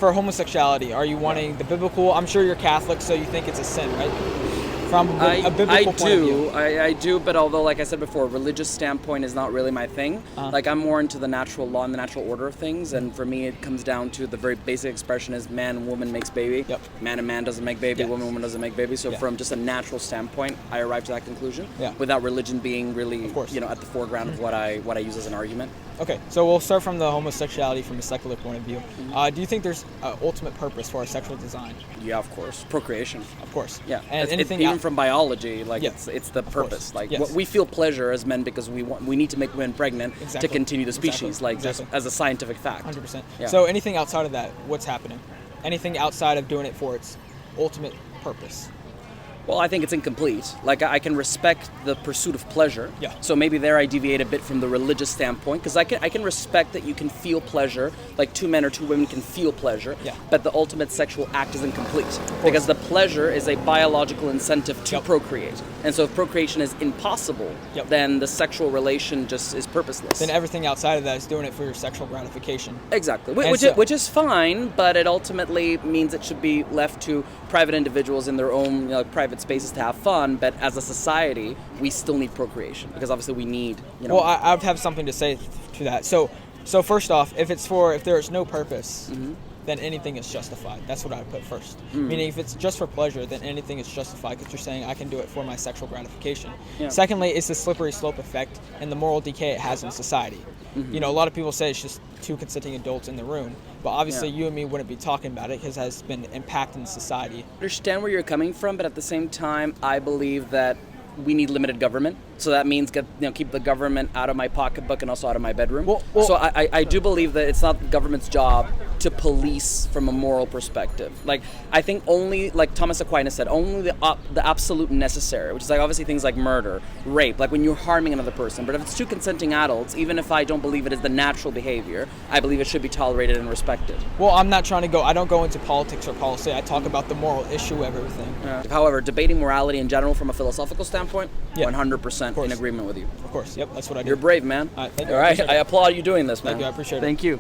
For homosexuality, are you wanting the biblical? I'm sure you're Catholic, so you think it's a sin, right? From a biblical point of view. I do, but although, like I said before, religious standpoint is not really my thing. Like, I'm more into the natural law and the natural order of things, and for me it comes down to the very basic expression is man and woman makes baby. Yep. Man and man doesn't make baby, Yes. woman doesn't make baby. So Yeah. from just a natural standpoint, I arrived to that conclusion Yeah. without religion being really, Of course. at the foreground of what I use as an argument. Okay, so we'll start from the homosexuality from a secular point of view. Do you think there's an ultimate purpose for our sexual design? Yeah, of course. Procreation. Of course. Yeah, And anything even from biology, like Yeah. it's the purpose. Like Yes. we feel pleasure as men because we need to make women pregnant Exactly. to continue the species, Exactly. like Exactly. just as a scientific fact. 100%. Yeah. So anything outside of that, what's happening? Anything outside of doing it for its ultimate purpose? Well, I think it's incomplete. Like, I can respect the pursuit of pleasure. Yeah. So maybe there I deviate a bit from the religious standpoint, because I can respect that you can feel pleasure, like two men or two women can feel pleasure, Yeah. but the ultimate sexual act is incomplete. Because the pleasure is a biological incentive to Yep. procreate. And so if procreation is impossible, Yep. then the sexual relation just is purposeless. Then everything outside of that is doing it for your sexual gratification. Exactly, And which is fine, but it ultimately means it should be left to private individuals in their own private spaces to have fun. But as a society, we still need procreation because obviously we need. Well, I have something to say to that. So first off, if there is no purpose, then anything is justified. That's what I would put first. Meaning, if it's just for pleasure, then anything is justified because you're saying I can do it for my sexual gratification. Yeah. Secondly, it's the slippery slope effect and the moral decay it has in society. A lot of people say it's just two consenting adults in the room, but obviously Yeah. you and me wouldn't be talking about it because it has been impacting society. I understand where you're coming from, but at the same time, I believe that we need limited government. So that means keep the government out of my pocketbook and also out of my bedroom. Well, so I do believe that it's not the government's job to police from a moral perspective. Like, I think only, like Thomas Aquinas said, only the absolute necessary, which is like obviously things like murder, rape, like when you're harming another person. But if it's two consenting adults, even if I don't believe it is the natural behavior, I believe it should be tolerated and respected. Well, I don't go into politics or policy. I talk about the moral issue of everything. However, debating morality in general from a philosophical standpoint, Yeah. 100% course. in agreement with you. Of course, yep, that's what I do. You're brave, man. All right, thank you. All I right, appreciate I it. applaud you doing this, man. Thank you, I appreciate it. Thank you.